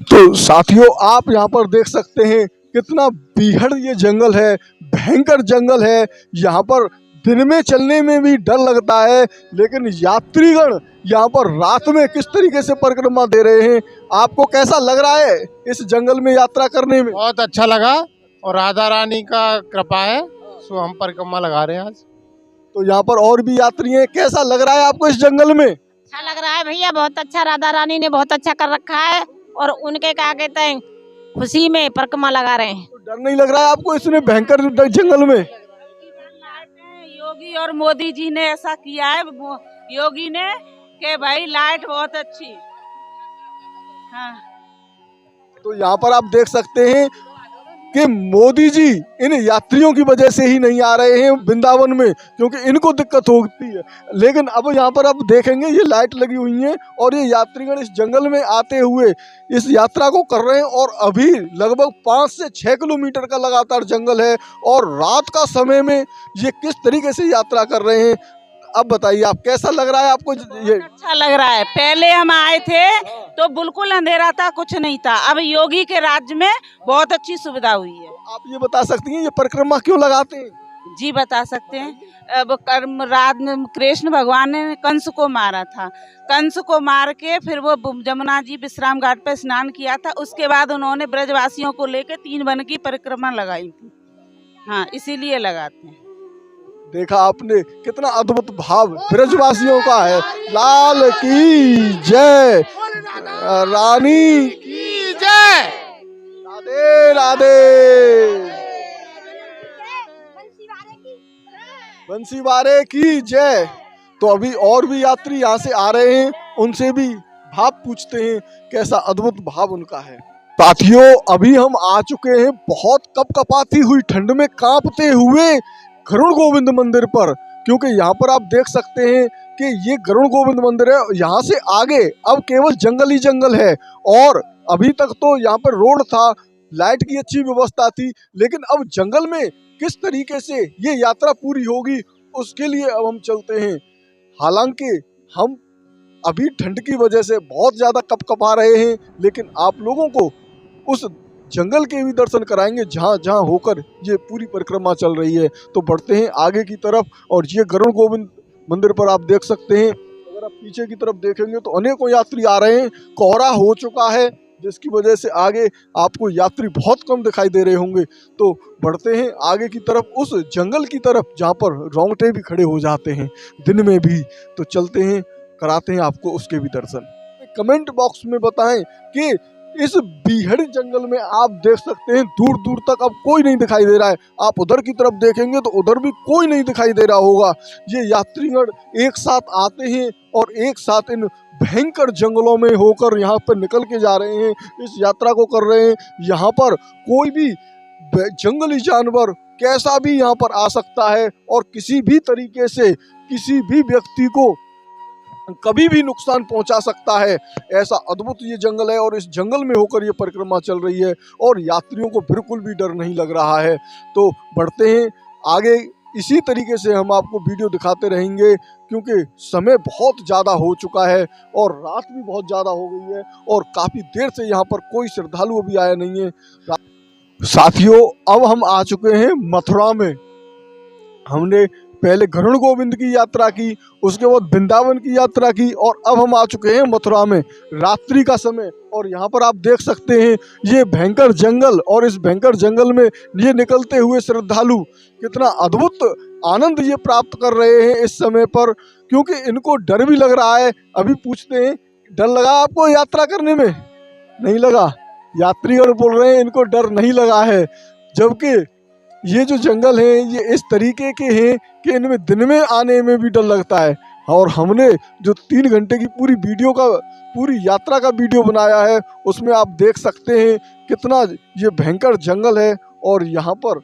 तो साथियों आप यहाँ पर देख सकते हैं कितना बीहड़ ये जंगल है, भयंकर जंगल है। यहाँ पर दिन में चलने में भी डर लगता है, लेकिन यात्रीगण यहाँ पर रात में किस तरीके से परिक्रमा दे रहे हैं। आपको कैसा लग रहा है इस जंगल में यात्रा करने में? बहुत अच्छा लगा और राधा रानी का कृपा है, सो हम परिक्रमा लगा रहे हैं आज। तो यहाँ पर और भी यात्री हैं, कैसा लग रहा है आपको इस जंगल में? अच्छा लग रहा है भैया, बहुत अच्छा। राधा रानी ने बहुत अच्छा कर रखा है और उनके क्या कहते हैं खुशी में परिक्रमा लगा रहे हैं। तो डर नहीं लग रहा है आपको इसमें भयंकर जंगल में? योगी और मोदी जी ने ऐसा किया है, योगी ने कि भाई लाइट बहुत अच्छी। हाँ। तो यहाँ पर आप देख सकते हैं कि मोदी जी इन यात्रियों की वजह से ही नहीं आ रहे हैं वृंदावन में, क्योंकि इनको दिक्कत होती है। लेकिन अब यहाँ पर आप देखेंगे ये लाइट लगी हुई है और ये यात्रीगण इस जंगल में आते हुए इस यात्रा को कर रहे हैं। और अभी लगभग 5 से 6 किलोमीटर का लगातार जंगल है और रात का समय में ये किस तरीके से यात्रा कर रहे हैं। अब बताइए आप कैसा लग रहा है आपको ये? अच्छा लग रहा है। पहले हम आए थे तो बिल्कुल अंधेरा था, कुछ नहीं था। अब योगी के राज्य में बहुत अच्छी सुविधा हुई है। आप ये बता सकती हैं ये परिक्रमा क्यों लगाते हैं? जी बता सकते हैं। अब रात में कृष्ण भगवान ने कंस को मारा था, कंस को मार के फिर वो जमुना जी विश्राम घाट पर स्नान किया था। उसके बाद उन्होंने ब्रजवासियों को लेकर 3 वन की परिक्रमा लगाई थी। हाँ, इसीलिए लगाते हैं। देखा आपने कितना अद्भुत भाव ब्रजवासियों का है। लाल की जय, रानी की जय, राधे राधे, बंसी वारे की जय। तो अभी और भी यात्री यहाँ से आ रहे हैं, उनसे भी भाव पूछते हैं कैसा अद्भुत भाव उनका है। साथियों अभी हम आ चुके हैं बहुत कपकपाती हुई ठंड में कांपते हुए गरुड़ गोविंद मंदिर पर, क्योंकि यहाँ पर आप देख सकते हैं कि ये गरुड़ गोविंद मंदिर है। यहाँ से आगे अब केवल जंगल ही जंगल है और अभी तक तो यहाँ पर रोड था, लाइट की अच्छी व्यवस्था थी, लेकिन अब जंगल में किस तरीके से ये यात्रा पूरी होगी उसके लिए अब हम चलते हैं। हालांकि हम अभी ठंड की वजह से बहुत ज्यादा कपकपा रहे हैं, लेकिन आप लोगों को उस जंगल के भी दर्शन कराएंगे जहाँ जहाँ होकर ये पूरी परिक्रमा चल रही है। तो बढ़ते हैं आगे की तरफ और ये गरुड़ गोविंद मंदिर पर आप देख सकते हैं, अगर आप पीछे की तरफ देखेंगे तो अनेकों यात्री आ रहे हैं। कोहरा हो चुका है जिसकी वजह से आगे आपको यात्री बहुत कम दिखाई दे रहे होंगे। तो बढ़ते हैं आगे की तरफ, उस जंगल की तरफ जहाँ पर रोंगटे भी खड़े हो जाते हैं दिन में भी। तो चलते हैं, कराते हैं आपको उसके भी दर्शन। कमेंट बॉक्स में बताएं कि इस बीहड़ जंगल में आप देख सकते हैं दूर दूर तक अब कोई नहीं दिखाई दे रहा है। आप उधर की तरफ देखेंगे तो उधर भी कोई नहीं दिखाई दे रहा होगा। ये यात्रीगण एक साथ आते हैं और एक साथ इन भयंकर जंगलों में होकर यहाँ पर निकल के जा रहे हैं, इस यात्रा को कर रहे हैं। यहाँ पर कोई भी जंगली जानवर कैसा भी यहाँ पर आ सकता है और किसी भी तरीके से किसी भी व्यक्ति को कभी भी नुकसान पहुंचा सकता है। ऐसा अद्भुत ये जंगल है और इस जंगल में होकर ये परिक्रमा चल रही है और यात्रियों को बिल्कुल भी डर नहीं लग रहा है। तो बढ़ते हैं आगे, इसी तरीके से हम आपको वीडियो दिखाते रहेंगे क्योंकि समय बहुत ज़्यादा हो चुका है और रात भी बहुत ज़्यादा हो गई है और काफ़ी देर से यहाँ पर कोई श्रद्धालु अभी आया नहीं है। साथियों अब हम आ चुके हैं मथुरा में। हमने पहले गरुड़ गोविंद की यात्रा की, उसके बाद वृंदावन की यात्रा की और अब हम आ चुके हैं मथुरा में। रात्रि का समय और यहाँ पर आप देख सकते हैं ये भयंकर जंगल और इस भयंकर जंगल में ये निकलते हुए श्रद्धालु कितना अद्भुत आनंद ये प्राप्त कर रहे हैं इस समय पर, क्योंकि इनको डर भी लग रहा है। अभी पूछते हैं डर लगा आपको यात्रा करने में? नहीं लगा। यात्रीगण बोल रहे हैं इनको डर नहीं लगा है, जबकि ये जो जंगल है ये इस तरीके के हैं कि इनमें दिन में आने में भी डर लगता है। और हमने जो 3 घंटे की पूरी यात्रा का वीडियो बनाया है उसमें आप देख सकते हैं कितना ये भयंकर जंगल है और यहाँ पर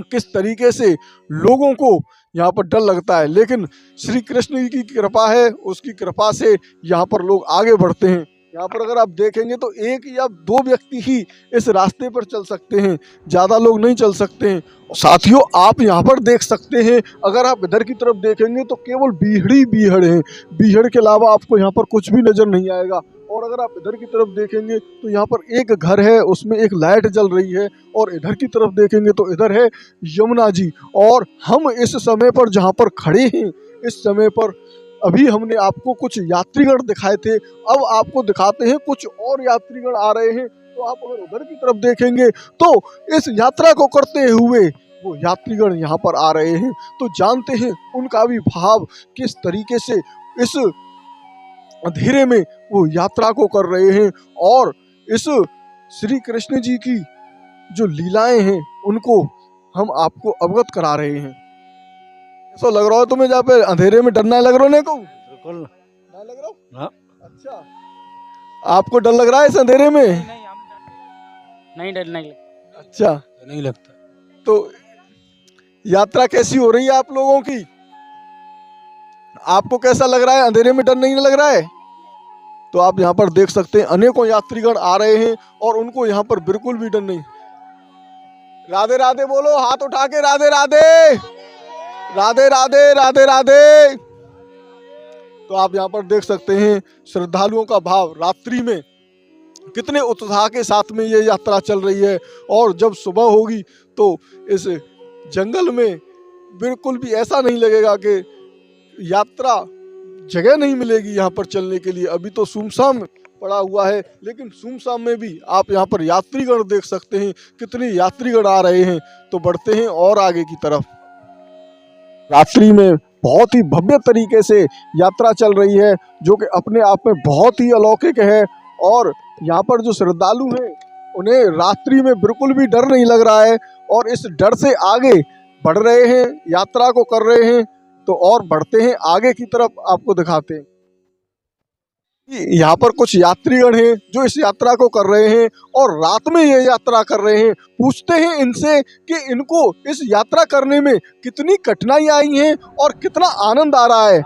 किस तरीके से लोगों को यहाँ पर डर लगता है। लेकिन श्री कृष्ण की कृपा है, उसकी कृपा से यहाँ पर लोग आगे बढ़ते हैं। यहाँ पर अगर आप देखेंगे तो 1 या 2 व्यक्ति ही इस रास्ते पर चल सकते हैं, ज़्यादा लोग नहीं चल सकते हैं। साथियों आप यहाँ पर देख सकते हैं, अगर आप इधर की तरफ देखेंगे तो केवल बीहड़ ही बीहड़ है, बीहड़ के अलावा आपको यहाँ पर कुछ भी नज़र नहीं आएगा। और अगर आप इधर की तरफ देखेंगे तो यहाँ पर एक घर है, उसमें एक लाइट जल रही है, और इधर की तरफ देखेंगे तो इधर है यमुना जी। और हम इस समय पर जहाँ पर खड़े हैं, इस समय पर अभी हमने आपको कुछ यात्रीगण दिखाए थे, अब आपको दिखाते हैं कुछ और यात्रीगण आ रहे हैं। तो आप अगर उधर की तरफ देखेंगे तो इस यात्रा को करते हुए वो यात्रीगण यहाँ पर आ रहे हैं। तो जानते हैं उनका भी भाव किस तरीके से इस अंधेरे में वो यात्रा को कर रहे हैं, और इस श्री कृष्ण जी की जो लीलाएं हैं उनको हम आपको अवगत करा रहे हैं। ऐसा लग रहा है तुम्हें जहाँ पे अंधेरे में डरना लग रहा है को? बिल्कुल ना लग रहा? हाँ। अच्छा, आपको डर लग रहा है इस अंधेरे में? नहीं डर नहीं लगता। अच्छा, नहीं लगता। तो यात्रा कैसी हो रही है आप लोगों की? आपको कैसा लग रहा है? अंधेरे में डर नहीं लग रहा है? तो आप यहाँ पर देख सकते हैं अनेकों यात्रीगण आ रहे हैं और उनको यहाँ पर बिल्कुल भी डर नहीं। राधे राधे बोलो, हाथ उठा के राधे राधे, राधे राधे, राधे राधे। तो आप यहाँ पर देख सकते हैं श्रद्धालुओं का भाव, रात्रि में कितने उत्साह के साथ में ये यात्रा चल रही है। और जब सुबह होगी तो इस जंगल में बिल्कुल भी ऐसा नहीं लगेगा कि यात्रा जगह नहीं मिलेगी यहाँ पर चलने के लिए। अभी तो सुमसाम पड़ा हुआ है, लेकिन सुमसाम में भी आप यहाँ पर यात्रीगण देख सकते हैं कितने यात्रीगण आ रहे हैं। तो बढ़ते हैं और आगे की तरफ। रात्रि में बहुत ही भव्य तरीके से यात्रा चल रही है, जो कि अपने आप में बहुत ही अलौकिक है। और यहाँ पर जो श्रद्धालु हैं उन्हें रात्रि में बिल्कुल भी डर नहीं लग रहा है, और इस डर से आगे बढ़ रहे हैं, यात्रा को कर रहे हैं। तो और बढ़ते हैं आगे की तरफ, आपको दिखाते हैं। यहाँ पर कुछ यात्रीगण हैं जो इस यात्रा को कर रहे हैं और रात में ये यात्रा कर रहे हैं। पूछते हैं इनसे कि इनको इस यात्रा करने में कितनी कठिनाई आई हैं और कितना आनंद आ रहा है।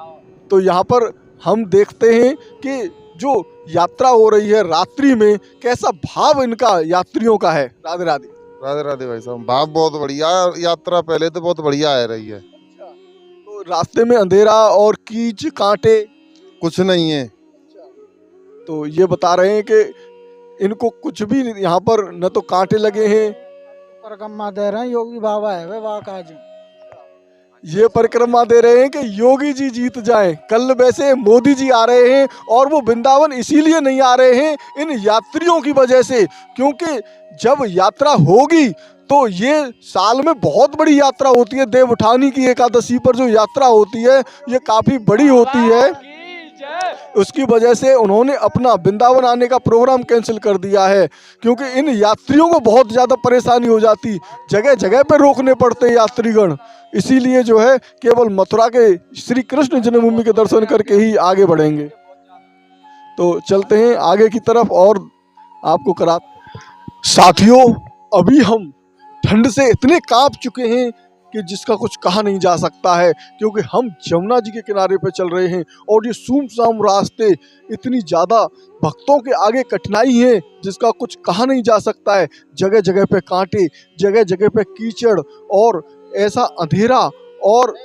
तो यहाँ पर हम देखते हैं कि जो यात्रा हो रही है रात्रि में, कैसा भाव इनका यात्रियों का है। राधे राधे। राधे राधे भाई साहब, भाव बहुत बढ़िया है। यात्रा पहले तो बहुत बढ़िया आ रही है। तो रास्ते में अंधेरा और कीच कांटे कुछ नहीं है। तो ये बता रहे हैं कि इनको कुछ भी यहाँ पर न तो कांटे लगे हैं। परिक्रमा दे रहे हैं योगी बाबा है वे वाकाज। ये परिक्रमा दे रहे हैं कि योगी जी जीत जाएं। कल वैसे मोदी जी आ रहे हैं और वो वृंदावन इसीलिए नहीं आ रहे हैं इन यात्रियों की वजह से, क्योंकि जब यात्रा होगी तो ये साल में बहुत बड़ी यात्रा होती है। देव उठानी की एकादशी पर जो यात्रा होती है ये काफी बड़ी होती है। उसकी वजह से उन्होंने अपना वृंदावन आने का प्रोग्राम कैंसिल कर दिया है, क्योंकि इन यात्रियों को बहुत ज़्यादा परेशानी हो जाती, जगह जगह पे रोकने पड़ते यात्रीगण। इसीलिए जो है केवल मथुरा के श्री कृष्ण जन्मभूमि के दर्शन करके ही आगे बढ़ेंगे। तो चलते हैं आगे की तरफ और आपको करा। साथियों, अभी हम ठंड से इतने कांप चुके हैं कि जिसका कुछ कहा नहीं जा सकता है, क्योंकि हम यमुना जी के किनारे पे चल रहे हैं और ये सुमसाम रास्ते, इतनी ज़्यादा भक्तों के आगे कठिनाई है जिसका कुछ कहा नहीं जा सकता है। जगह जगह पे कांटे, जगह जगह पे कीचड़ और ऐसा अंधेरा, और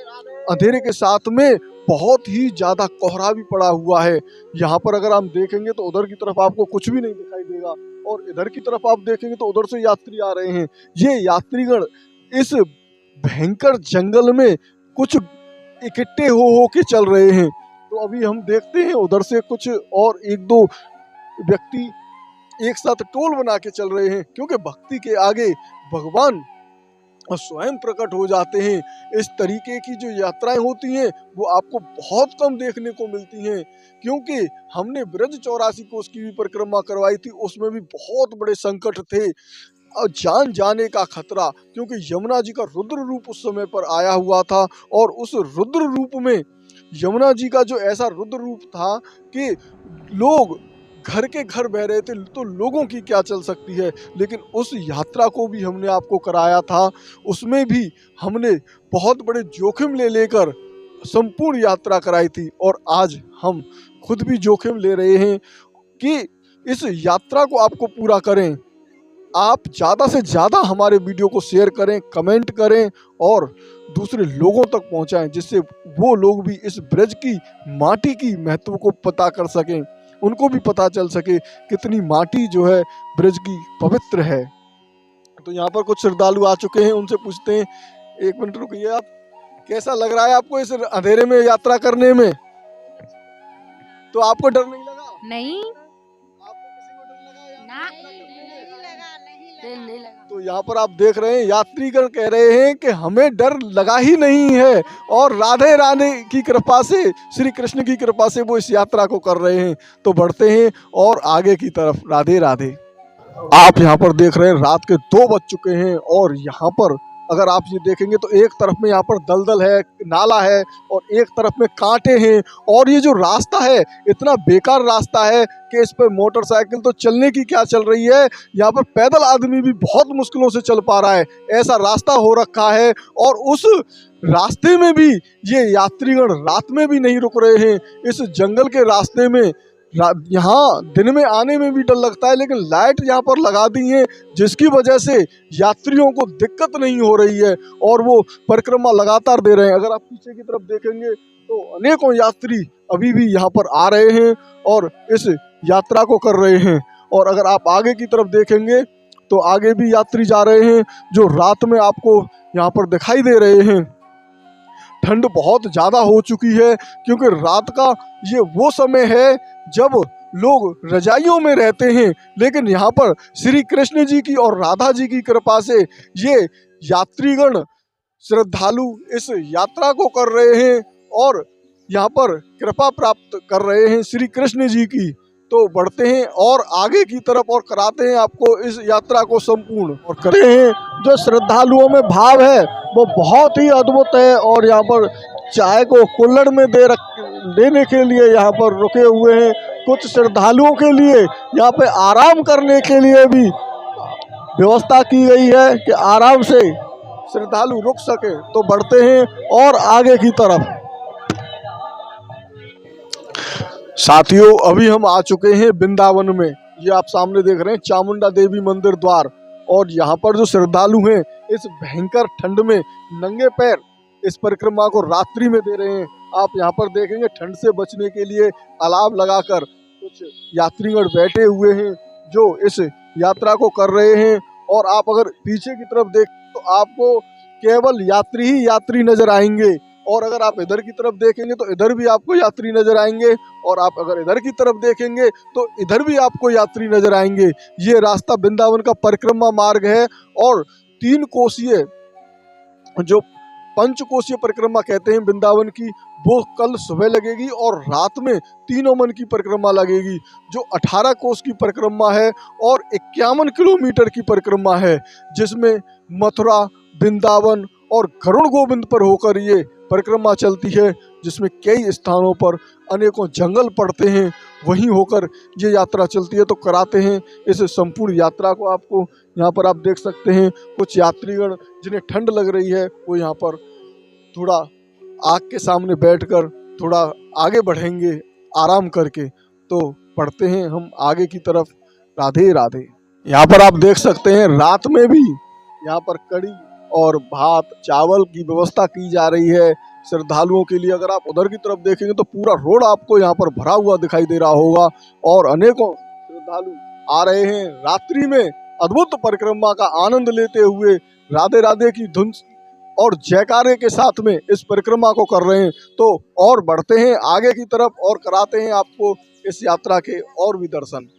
अंधेरे के साथ में बहुत ही ज़्यादा कोहरा भी पड़ा हुआ है। यहाँ पर अगर हम देखेंगे तो उधर की तरफ आपको कुछ भी नहीं दिखाई देगा, और इधर की तरफ आप देखेंगे तो उधर से यात्री आ रहे हैं। ये यात्रीगण इस भयंकर जंगल में कुछ इकट्ठे हो के चल रहे हैं। तो अभी हम देखते हैं उधर से कुछ और एक दो व्यक्ति एक साथ टोल बना के चल रहे हैं, क्योंकि भक्ति के आगे भगवान स्वयं प्रकट हो जाते हैं। इस तरीके की जो यात्राएं होती हैं वो आपको बहुत कम देखने को मिलती हैं, क्योंकि हमने ब्रज 84 कोस की भी परिक्रमा करवाई थी, उसमें भी बहुत बड़े संकट थे और जान जाने का खतरा, क्योंकि यमुना जी का रुद्र रूप उस समय पर आया हुआ था। और उस रुद्र रूप में यमुना जी का जो ऐसा रुद्र रूप था कि लोग घर के घर बह रहे थे, तो लोगों की क्या चल सकती है। लेकिन उस यात्रा को भी हमने आपको कराया था, उसमें भी हमने बहुत बड़े जोखिम ले लेकर संपूर्ण यात्रा कराई थी। और आज हम खुद भी जोखिम ले रहे हैं कि इस यात्रा को आपको पूरा करें। आप ज़्यादा से ज़्यादा हमारे वीडियो को शेयर करें, कमेंट करें और दूसरे लोगों तक पहुंचाएं, जिससे वो लोग भी इस ब्रज की माटी की महत्व को पता कर सकें। उनको भी पता चल सके कितनी माटी जो है ब्रज की पवित्र है। तो यहाँ पर कुछ श्रद्धालु आ चुके हैं, उनसे पूछते हैं। एक मिनट रुकिए आप, कैसा लग रहा है आपको इस अंधेरे में यात्रा करने में? तो आपको डर नहीं लगा? नहीं, आपको किसी को डर लगा यात्रा ना, करने में? नहीं लगा। तो यहाँ पर आप देख रहे हैं यात्रीगण कह रहे हैं कि हमें डर लगा ही नहीं है, और राधे राधे की कृपा से, श्री कृष्ण की कृपा से वो इस यात्रा को कर रहे हैं। तो बढ़ते हैं और आगे की तरफ। राधे राधे। आप यहाँ पर देख रहे हैं रात के 2 बज चुके हैं, और यहाँ पर अगर आप ये देखेंगे तो एक तरफ में यहाँ पर दलदल है, नाला है, और एक तरफ में कांटे हैं। और ये जो रास्ता है इतना बेकार रास्ता है कि इस पर मोटरसाइकिल तो चलने की क्या चल रही है, यहाँ पर पैदल आदमी भी बहुत मुश्किलों से चल पा रहा है, ऐसा रास्ता हो रखा है। और उस रास्ते में भी ये यात्रीगण रात में भी नहीं रुक रहे हैं। इस जंगल के रास्ते में यहाँ दिन में आने में भी डर लगता है, लेकिन लाइट यहाँ पर लगा दी है, जिसकी वजह से यात्रियों को दिक्कत नहीं हो रही है, और वो परिक्रमा लगातार दे रहे हैं। अगर आप पीछे की तरफ देखेंगे तो अनेकों यात्री अभी भी यहाँ पर आ रहे हैं और इस यात्रा को कर रहे हैं। और अगर आप आगे की तरफ देखेंगे तो आगे भी यात्री जा रहे हैं, जो रात में आपको यहाँ पर दिखाई दे रहे हैं। ठंड बहुत ज़्यादा हो चुकी है, क्योंकि रात का ये वो समय है जब लोग रजाइयों में रहते हैं, लेकिन यहाँ पर श्री कृष्ण जी की और राधा जी की कृपा से ये यात्रीगण श्रद्धालु इस यात्रा को कर रहे हैं और यहाँ पर कृपा प्राप्त कर रहे हैं श्री कृष्ण जी की। तो बढ़ते हैं और आगे की तरफ और कराते हैं आपको इस यात्रा को संपूर्ण, और करते हैं। जो श्रद्धालुओं में भाव है वो बहुत ही अद्भुत है। और यहाँ पर चाय को कुल्हड़ में देने के लिए यहाँ पर रुके हुए हैं। कुछ श्रद्धालुओं के लिए यहाँ पे आराम करने के लिए भी व्यवस्था की गई है कि आराम से श्रद्धालु रुक सके। तो बढ़ते हैं और आगे की तरफ। साथियों, अभी हम आ चुके हैं वृंदावन में। ये आप सामने देख रहे हैं चामुंडा देवी मंदिर द्वार, और यहाँ पर जो श्रद्धालु हैं इस भयंकर ठंड में नंगे पैर इस परिक्रमा को रात्रि में दे रहे हैं। आप यहाँ पर देखेंगे ठंड से बचने के लिए अलाव लगाकर कुछ यात्रीगण बैठे हुए हैं जो इस यात्रा को कर रहे हैं। और आप अगर पीछे की तरफ देख तो आपको केवल यात्री ही यात्री नजर आएंगे, और अगर आप इधर की तरफ देखेंगे तो इधर भी आपको यात्री नजर आएंगे, और आप अगर इधर की तरफ देखेंगे तो इधर भी आपको यात्री नजर आएंगे। ये रास्ता वृंदावन का परिक्रमा मार्ग है, और 3 कोसीय जो पंचकोशीय परिक्रमा कहते हैं वृंदावन की, वो कल सुबह लगेगी, और रात में 3 मन की परिक्रमा लगेगी, जो 18 कोस की परिक्रमा है और 51 किलोमीटर की परिक्रमा है, जिसमें मथुरा, वृंदावन और गरुड़ गोविंद पर होकर ये परिक्रमा चलती है, जिसमें कई स्थानों पर अनेकों जंगल पड़ते हैं, वहीं होकर ये यात्रा चलती है। तो कराते हैं इस संपूर्ण यात्रा को आपको। यहाँ पर आप देख सकते हैं कुछ यात्रीगण जिन्हें ठंड लग रही है, वो यहाँ पर थोड़ा आग के सामने बैठकर थोड़ा आगे बढ़ेंगे आराम करके। तो बढ़ते हैं हम आगे की तरफ। राधे राधे। यहाँ पर आप देख सकते हैं रात में भी यहाँ पर कड़ी और भात चावल की व्यवस्था की जा रही है श्रद्धालुओं के लिए। अगर आप उधर की तरफ देखेंगे तो पूरा रोड आपको यहाँ पर भरा हुआ दिखाई दे रहा होगा, और अनेकों श्रद्धालु आ रहे हैं रात्रि में अद्भुत परिक्रमा का आनंद लेते हुए, राधे राधे की धुन और जयकारे के साथ में इस परिक्रमा को कर रहे हैं। तो और बढ़ते हैं आगे की तरफ और कराते हैं आपको इस यात्रा के और भी दर्शन।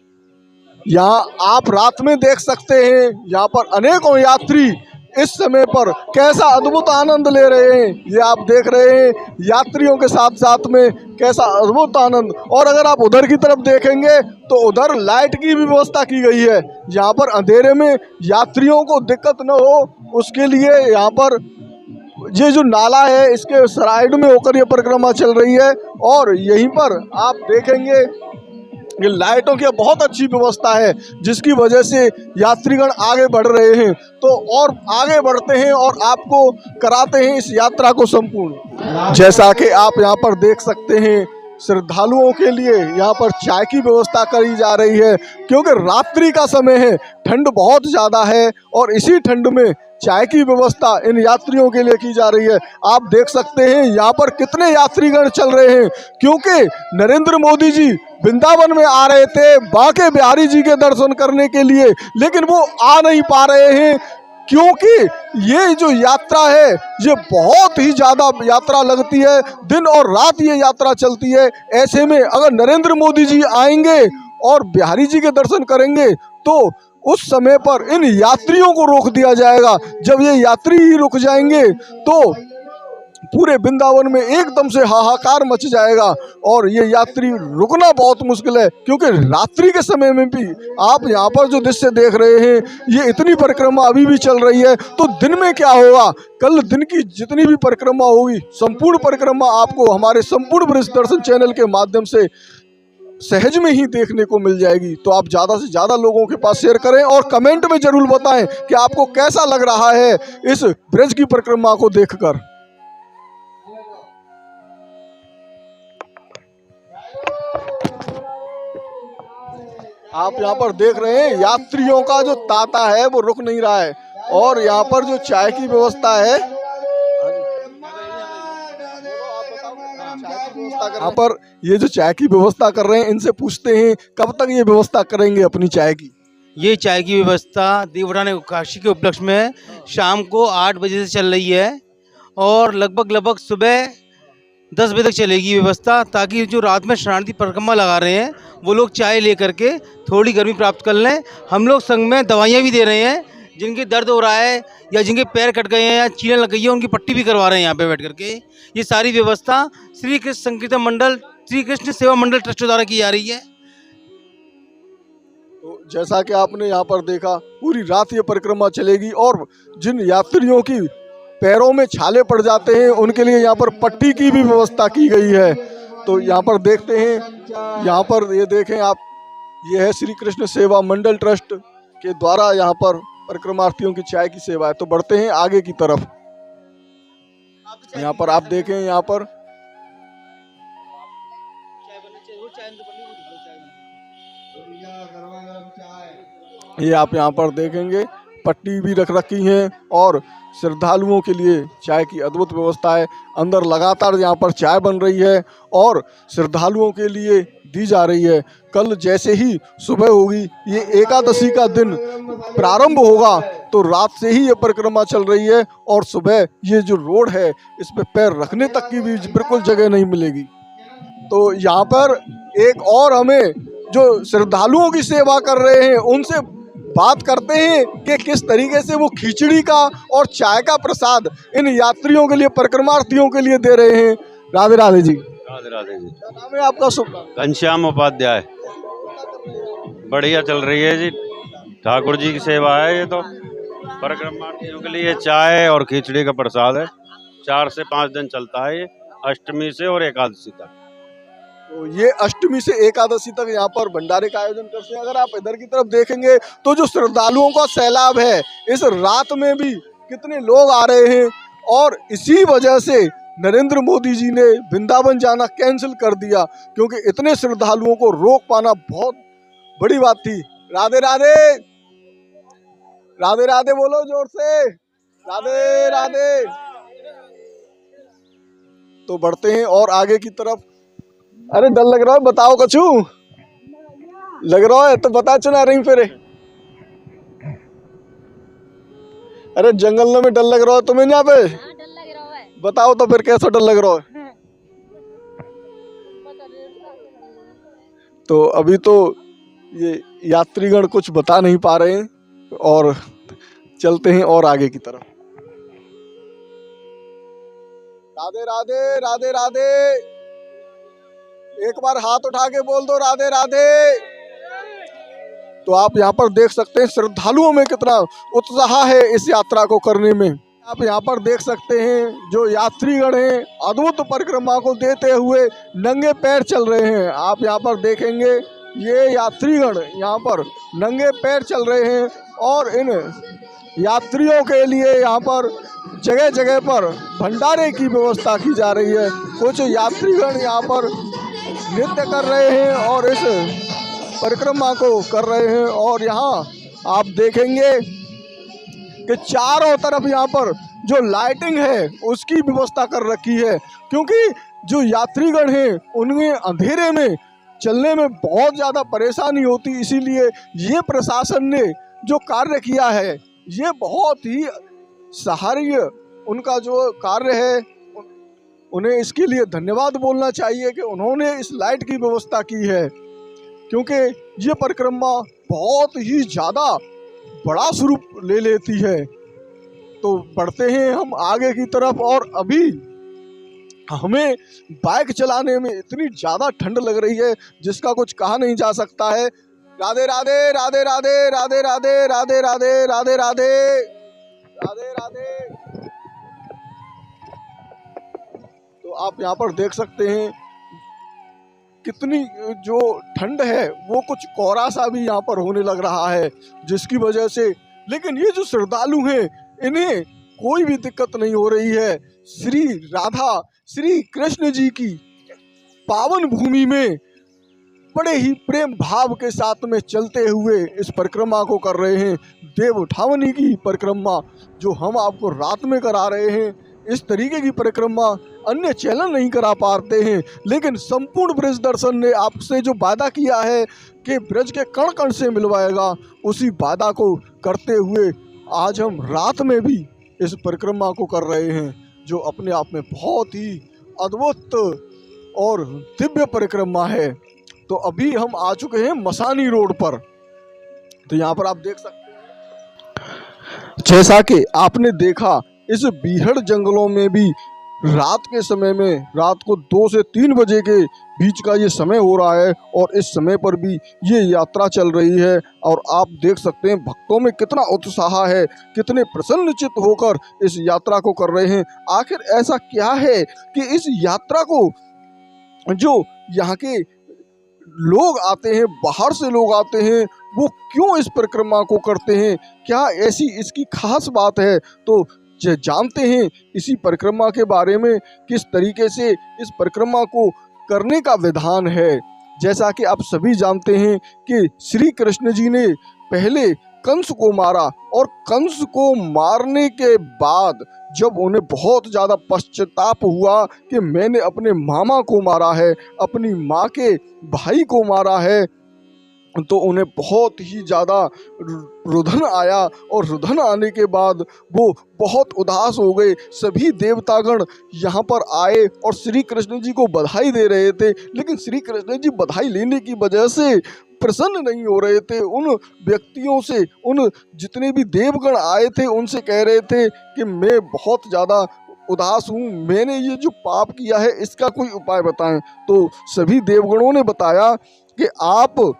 यहाँ आप रात में देख सकते हैं, यहाँ पर अनेकों यात्री इस समय पर कैसा अद्भुत आनंद ले रहे हैं। ये आप देख रहे हैं यात्रियों के साथ साथ में कैसा अद्भुत आनंद। और अगर आप उधर की तरफ देखेंगे तो उधर लाइट की भी व्यवस्था की गई है, यहाँ पर अंधेरे में यात्रियों को दिक्कत न हो उसके लिए। यहाँ पर ये जो नाला है इसके साइड में होकर ये परिक्रमा चल रही है, और यहीं पर आप देखेंगे ये लाइटों की बहुत अच्छी व्यवस्था है, जिसकी वजह से यात्रीगण आगे बढ़ रहे हैं। तो और आगे बढ़ते हैं और आपको कराते हैं इस यात्रा को संपूर्ण। जैसा कि आप यहाँ पर देख सकते हैं श्रद्धालुओं के लिए यहाँ पर चाय की व्यवस्था करी जा रही है, क्योंकि रात्रि का समय है, ठंड बहुत ज़्यादा है और इसी ठंड में चाय की व्यवस्था इन यात्रियों के लिए की जा रही है। आप देख सकते हैं यहाँ पर कितने यात्रीगण चल रहे हैं, क्योंकि नरेंद्र मोदी जी वृंदावन में आ रहे थे बांके बिहारी जी के दर्शन करने के लिए, लेकिन वो आ नहीं पा रहे हैं क्योंकि ये जो यात्रा है ये बहुत ही ज़्यादा यात्रा लगती है, दिन और रात ये यात्रा चलती है। ऐसे में अगर नरेंद्र मोदी जी आएंगे और बिहारी जी के दर्शन करेंगे तो उस समय पर इन यात्रियों को रोक दिया जाएगा। जब ये यात्री ही रुक जाएंगे तो पूरे वृंदावन में एकदम से हाहाकार मच जाएगा और ये यात्री रुकना बहुत मुश्किल है, क्योंकि रात्रि के समय में भी आप यहाँ पर जो दृश्य देख रहे हैं ये इतनी परिक्रमा अभी भी चल रही है, तो दिन में क्या होगा? कल दिन की जितनी भी परिक्रमा होगी, संपूर्ण परिक्रमा आपको हमारे संपूर्ण ब्रज दर्शन चैनल के माध्यम से सहज में ही देखने को मिल जाएगी। तो आप ज़्यादा से ज़्यादा लोगों के पास शेयर करें और कमेंट में जरूर बताएं कि आपको कैसा लग रहा है इस ब्रज की परिक्रमा को देखकर। आप यहाँ पर देख रहे हैं यात्रियों का जो तांता है वो रुक नहीं रहा है और यहाँ पर जो चाय की व्यवस्था है, यहाँ पर ये जो चाय की व्यवस्था कर रहे हैं इनसे पूछते हैं कब तक ये व्यवस्था करेंगे अपनी चाय की। ये चाय की व्यवस्था देवउठान काशी के उपलक्ष्य में शाम को 8 बजे से चल रही है और लगभग सुबह 10 बजे तक चलेगी व्यवस्था, ताकि जो रात में शरणार्थी परिक्रमा लगा रहे हैं वो लोग चाय ले करके थोड़ी गर्मी प्राप्त कर लें। हम लोग संग में दवाइयाँ भी दे रहे हैं, जिनके दर्द हो रहा है या जिनके पैर कट गए हैं या चीलें लग गई है उनकी पट्टी भी करवा रहे हैं यहाँ पे बैठ करके। ये सारी व्यवस्था श्री कृष्ण संकीर्तन मंडल, श्री कृष्ण सेवा मंडल ट्रस्ट द्वारा की जा रही है। तो जैसा कि आपने यहाँ पर देखा पूरी रात ये परिक्रमा चलेगी और जिन यात्रियों की पैरों में छाले पड़ जाते हैं उनके लिए यहाँ पर पट्टी की भी व्यवस्था की गई है। तो यहाँ पर देखते हैं, यहाँ पर ये देखें आप, ये है श्री कृष्ण सेवा मंडल ट्रस्ट के द्वारा यहाँ पर परिक्रमार्थियों की चाय की सेवा है। तो बढ़ते हैं आगे की तरफ। यहाँ पर आप देखें, यहाँ पर ये आप यहाँ पर देखेंगे पट्टी भी रख रखी है और श्रद्धालुओं के लिए चाय की अद्भुत व्यवस्था है। अंदर लगातार यहाँ पर चाय बन रही है और श्रद्धालुओं के लिए दी जा रही है। कल जैसे ही सुबह होगी, ये एकादशी का दिन प्रारंभ होगा, तो रात से ही ये परिक्रमा चल रही है और सुबह ये जो रोड है इस पे पैर रखने तक की भी बिल्कुल जगह नहीं मिलेगी। तो यहाँ पर एक और हमें जो श्रद्धालुओं की सेवा कर रहे हैं उनसे बात करते हैं कि किस तरीके से वो खिचड़ी का और चाय का प्रसाद इन यात्रियों के लिए, परिक्रमार्थियों के लिए दे रहे हैं। राधे राधे जी। राधे राधे जी। क्या नाम है आपका? शुभ नाम? घनश्याम उपाध्याय। बढ़िया चल रही है जी, ठाकुर जी की सेवा है। ये तो परिक्रमार्थियों के लिए चाय और खिचड़ी का प्रसाद है। 4 से 5 दिन चलता है ये, अष्टमी से और एकादशी तक। तो ये अष्टमी से एकादशी तक यहाँ पर भंडारे का आयोजन करते हैं। अगर आप इधर की तरफ देखेंगे तो जो श्रद्धालुओं का सैलाब है, इस रात में भी कितने लोग आ रहे हैं और इसी वजह से नरेंद्र मोदी जी ने वृंदावन जाना कैंसिल कर दिया, क्योंकि इतने श्रद्धालुओं को रोक पाना बहुत बड़ी बात थी। राधे राधे, राधे राधे बोलो जोर से, राधे राधे। तो बढ़ते हैं और आगे की तरफ। अरे डर लग रहा है, बताओ कछु लग रहा है तो बता चुना रही फिर। अरे जंगल में डर लग रहा है तुम्हें यहाँ पे? बताओ तो फिर कैसा डर लग रहा है? तो अभी तो ये यात्रीगण कुछ बता नहीं पा रहे हैं और चलते हैं और आगे की तरफ। राधे राधे, राधे राधे। एक बार हाथ उठा के बोल दो राधे राधे। तो आप यहाँ पर देख सकते हैं श्रद्धालुओं में कितना उत्साह है इस यात्रा को करने में। आप यहाँ पर देख सकते हैं जो यात्रीगण हैं अद्भुत परिक्रमा को देते हुए नंगे पैर चल रहे हैं। आप यहाँ पर देखेंगे ये यात्रीगण यहाँ पर नंगे पैर चल रहे हैं और इन यात्रियों के लिए यहाँ पर जगह जगह पर भंडारे की व्यवस्था की जा रही है। कुछ यात्रीगण यहाँ पर नृत्य कर रहे हैं और इस परिक्रमा को कर रहे हैं। और यहाँ आप देखेंगे कि चारों तरफ यहाँ पर जो लाइटिंग है उसकी व्यवस्था कर रखी है, क्योंकि जो यात्रीगण हैं उनमें अंधेरे में चलने में बहुत ज़्यादा परेशानी होती, इसीलिए ये प्रशासन ने जो कार्य किया है ये बहुत ही सराहनीय उनका जो कार्य है, उन्हें इसके लिए धन्यवाद बोलना चाहिए कि उन्होंने इस लाइट की व्यवस्था की है, क्योंकि ये परिक्रमा बहुत ही ज़्यादा बड़ा स्वरूप ले लेती है। तो बढ़ते हैं हम आगे की तरफ, और अभी हमें बाइक चलाने में इतनी ज़्यादा ठंड लग रही है जिसका कुछ कहा नहीं जा सकता है। राधे राधे राधे राधे राधे राधे राधे राधे राधे राधे राधे राधे। तो आप यहाँ पर देख सकते हैं कितनी जो ठंड है वो कुछ कोहरा सा भी यहाँ पर होने लग रहा है, जिसकी वजह से, लेकिन ये जो श्रद्धालु हैं इन्हें कोई भी दिक्कत नहीं हो रही है। श्री राधा श्री कृष्ण जी की पावन भूमि में बड़े ही प्रेम भाव के साथ में चलते हुए इस परिक्रमा को कर रहे हैं। देव उठावनी की परिक्रमा जो हम आपको रात में करा रहे हैं, इस तरीके की परिक्रमा अन्य चैनल नहीं करा पाते हैं, लेकिन संपूर्ण ब्रज दर्शन ने आपसे जो वादा किया है कि ब्रज के कण कण से मिलवाएगा, उसी वादा को करते हुए आज हम रात में भी इस परिक्रमा को कर रहे हैं, जो अपने आप में बहुत ही अद्भुत और दिव्य परिक्रमा है। तो अभी हम आ चुके हैं मसानी रोड पर। तो यहाँ पर आप देख सकते हैं, जैसा कि आपने देखा इस बीहड़ जंगलों में भी रात के समय में, रात को 2 से 3 बजे के बीच का ये समय हो रहा है, और इस समय पर भी ये यात्रा चल रही है। और आप देख सकते हैं भक्तों में कितना उत्साह है, कितने प्रसन्नचित्त होकर इस यात्रा को कर रहे हैं। आखिर ऐसा क्या है कि इस यात्रा को जो यहाँ के लोग आते हैं, बाहर से लोग आते हैं, वो क्यों इस परिक्रमा को करते हैं, क्या ऐसी इसकी खास बात है? तो जानते हैं इसी परिक्रमा के बारे में, किस तरीके से इस परिक्रमा को करने का विधान है। जैसा कि आप सभी जानते हैं कि श्री कृष्ण जी ने पहले कंस को मारा, और कंस को मारने के बाद जब उन्हें बहुत ज़्यादा पश्चाताप हुआ कि मैंने अपने मामा को मारा है, अपनी माँ के भाई को मारा है, तो उन्हें बहुत ही ज़्यादा रुदन आया, और रुदन आने के बाद वो बहुत उदास हो गए। सभी देवतागण यहाँ पर आए और श्री कृष्ण जी को बधाई दे रहे थे, लेकिन श्री कृष्ण जी बधाई लेने की वजह से प्रसन्न नहीं हो रहे थे। उन व्यक्तियों से, उन जितने भी देवगण आए थे उनसे कह रहे थे कि मैं बहुत ज़्यादा उदास हूँ, मैंने ये जो पाप किया है इसका कोई उपाय बताएं। तो सभी देवगणों ने बताया कि आप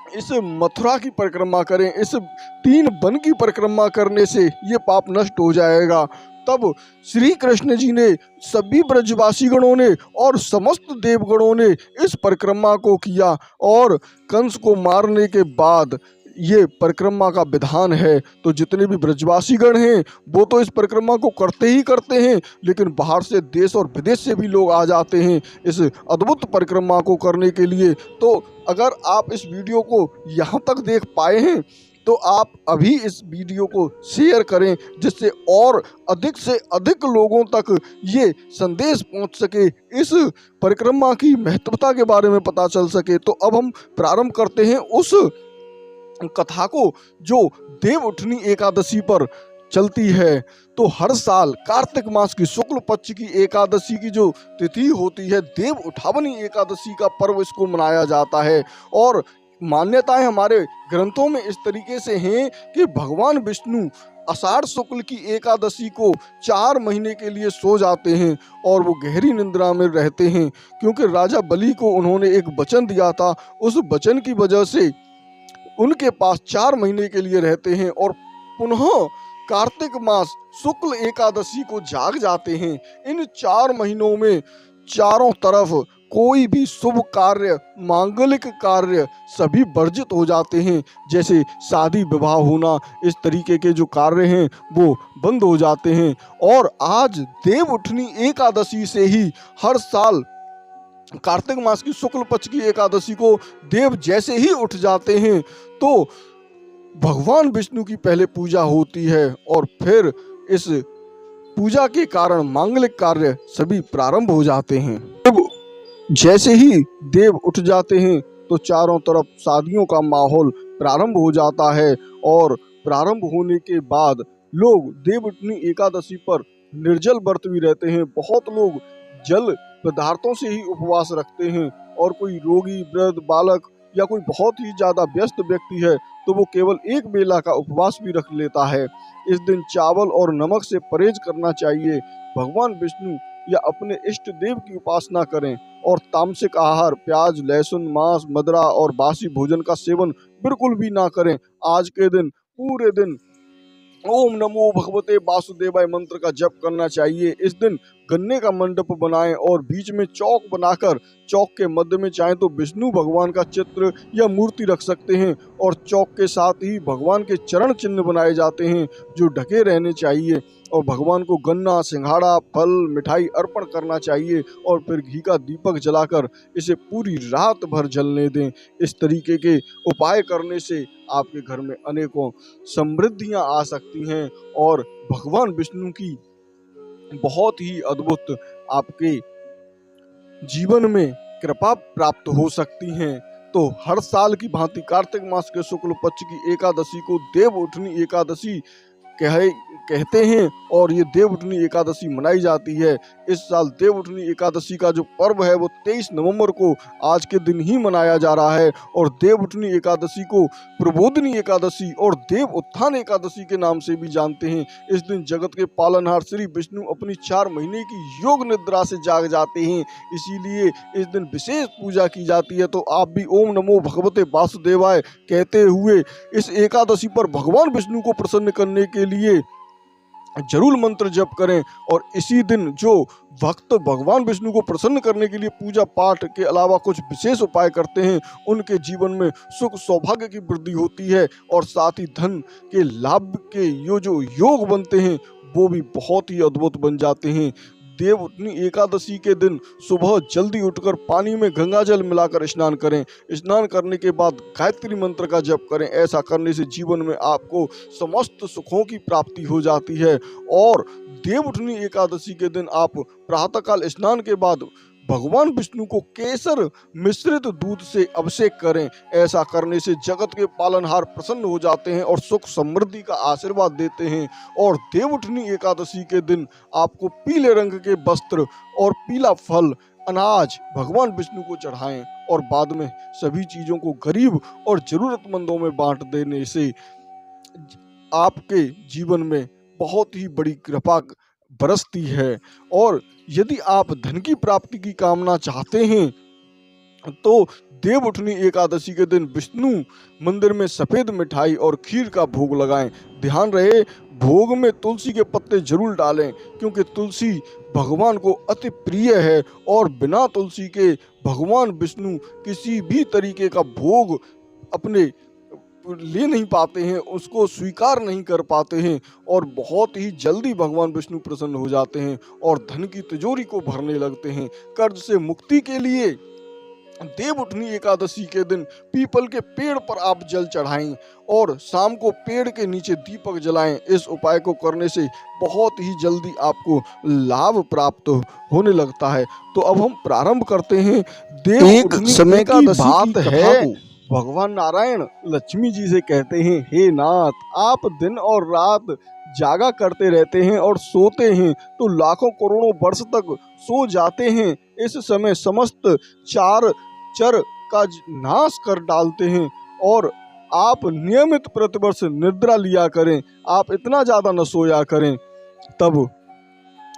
इस मथुरा की परिक्रमा करें, इस 3 वन की परिक्रमा करने से ये पाप नष्ट हो जाएगा। तब श्री कृष्ण जी ने, सभी ब्रजवासी गणों ने और समस्त देवगणों ने इस परिक्रमा को किया, और कंस को मारने के बाद ये परिक्रमा का विधान है। तो जितने भी ब्रजवासी गण हैं वो तो इस परिक्रमा को करते ही करते हैं, लेकिन बाहर से, देश और विदेश से भी लोग आ जाते हैं इस अद्भुत परिक्रमा को करने के लिए। तो अगर आप इस वीडियो को यहाँ तक देख पाए हैं तो आप अभी इस वीडियो को शेयर करें, जिससे और अधिक से अधिक लोगों तक ये संदेश पहुंच सके, इस परिक्रमा की महत्वता के बारे में पता चल सके। तो अब हम प्रारंभ करते हैं उस कथा को जो देव उठनी एकादशी पर चलती है। तो हर साल कार्तिक मास की शुक्ल पक्ष की एकादशी की जो तिथि होती है, देव उठावनी एकादशी का पर्व इसको मनाया जाता है। और मान्यताएं हमारे ग्रंथों में इस तरीके से हैं कि भगवान विष्णु आषाढ़ शुक्ल की एकादशी को 4 महीने के लिए सो जाते हैं और वो गहरी निद्रा में रहते हैं, क्योंकि राजा बलि को उन्होंने एक वचन दिया था। उस वचन की वजह से उनके पास 4 महीने के लिए रहते हैं, और पुनः कार्तिक मास शुक्ल एकादशी को जाग जाते हैं। इन 4 महीनों में चारों तरफ कोई भी शुभ कार्य, मांगलिक कार्य सभी वर्जित हो जाते हैं। जैसे शादी विवाह होना, इस तरीके के जो कार्य हैं वो बंद हो जाते हैं। और आज देव उठनी एकादशी से ही हर साल कार्तिक मास की शुक्ल पक्ष की एकादशी को देव जैसे ही उठ जाते हैं तो भगवान विष्णु की पहले पूजा होती है और फिर इस पूजा के कारण मांगलिक कार्य सभी प्रारंभ हो जाते हैं। अब जैसे ही देव उठ जाते हैं तो चारों तरफ शादियों का माहौल प्रारंभ हो जाता है और प्रारंभ होने के बाद लोग देवउठनी एकादशी पर निर्जल व्रत भी रहते हैं। बहुत लोग जल पदार्थों से ही उपवास रखते हैं और कोई रोगी, वृद्ध, बालक या कोई बहुत ही ज्यादा व्यस्त व्यक्ति है तो वो केवल एक बेला का उपवास भी रख लेता है। इस दिन चावल और नमक से परहेज करना चाहिए। भगवान विष्णु या अपने इष्ट देव की उपासना करें और तामसिक आहार, प्याज, लहसुन, मांस, मदिरा और बासी भोजन का सेवन बिल्कुल भी ना करें। आज के दिन पूरे दिन ओम नमो भगवते वासुदेवाय मंत्र का जप करना चाहिए। इस दिन गन्ने का मंडप बनाएं और बीच में चौक बनाकर चौक के मध्य में चाहे तो विष्णु भगवान का चित्र या मूर्ति रख सकते हैं और चौक के साथ ही भगवान के चरण चिन्ह बनाए जाते हैं जो ढके रहने चाहिए और भगवान को गन्ना, सिंघाड़ा, फल, मिठाई अर्पण करना चाहिए और फिर घी का दीपक जलाकर इसे पूरी रात भर जलने दें। इस तरीके के उपाय करने से आपके घर में अनेकों समृद्धियां आ सकती हैं और भगवान विष्णु की बहुत ही अद्भुत आपके जीवन में कृपा प्राप्त हो सकती हैं। तो हर साल की भांति कार्तिक मास के शुक्ल पक्ष की एकादशी को देवउठनी एकादशी कहते हैं और ये देवउठनी एकादशी मनाई जाती है। इस साल देवउठनी एकादशी का जो पर्व है वो 23 नवंबर को आज के दिन ही मनाया जा रहा है और देवउठनी एकादशी को प्रबोधिनी एकादशी और देव उत्थान एकादशी के नाम से भी जानते हैं। इस दिन जगत के पालनहार श्री विष्णु अपनी 4 महीने की योग निद्रा से जाग जाते हैं, इसीलिए इस दिन विशेष पूजा की जाती है। तो आप भी ओम नमो भगवते वासुदेवाय कहते हुए इस एकादशी पर भगवान विष्णु को प्रसन्न करने के लिए जरूर मंत्र जप करें और इसी दिन जो भक्त भगवान विष्णु को प्रसन्न करने के लिए पूजा पाठ के अलावा कुछ विशेष उपाय करते हैं उनके जीवन में सुख सौभाग्य की वृद्धि होती है और साथ ही धन के लाभ के जो योग बनते हैं वो भी बहुत ही अद्भुत बन जाते हैं। देवउठनी एकादशी के दिन सुबह जल्दी उठकर पानी में गंगा जल मिलाकर स्नान करें। स्नान करने के बाद गायत्री मंत्र का जप करें। ऐसा करने से जीवन में आपको समस्त सुखों की प्राप्ति हो जाती है। और देवउठनी एकादशी के दिन आप प्रातःकाल स्नान के बाद भगवान विष्णु को केसर मिश्रित दूध से अभिषेक करें। ऐसा करने से जगत के पालनहार प्रसन्न हो जाते हैं और सुख समृद्धि का आशीर्वाद देते हैं। और देवउठनी एकादशी के दिन आपको पीले रंग के वस्त्र और पीला फल, अनाज भगवान विष्णु को चढ़ाएं और बाद में सभी चीजों को गरीब और जरूरतमंदों में बांट देने से आपके जीवन में बहुत ही बड़ी कृपा बरसती है। और यदि आप धन की प्राप्ति की कामना चाहते हैं तो देवउठनी एकादशी के दिन विष्णु मंदिर में सफेद मिठाई और खीर का भोग लगाएं। ध्यान रहे भोग में तुलसी के पत्ते जरूर डालें क्योंकि तुलसी भगवान को अति प्रिय है और बिना तुलसी के भगवान विष्णु किसी भी तरीके का भोग अपने ले नहीं पाते हैं, उसको स्वीकार नहीं कर पाते हैं और बहुत ही जल्दी भगवान विष्णु प्रसन्न हो जाते हैं और धन की तिजोरी को भरने लगते हैं। कर्ज से मुक्ति के लिए देवउठनी एकादशी के दिन पीपल के पेड़ पर आप जल चढ़ाएं और शाम को पेड़ के नीचे दीपक जलाएं। इस उपाय को करने से बहुत ही जल्दी आपको लाभ प्राप्त होने लगता है। तो अब हम प्रारंभ करते हैं देवउठनी समय की बात है। भगवान नारायण लक्ष्मी जी से कहते हैं, हे नाथ, आप दिन और रात जागा करते रहते हैं और सोते हैं तो लाखों करोड़ों वर्ष तक सो जाते हैं। इस समय समस्त चार चर का नाश कर डालते हैं और आप नियमित प्रतिवर्ष निद्रा लिया करें। आप इतना ज्यादा न सोया करें, तब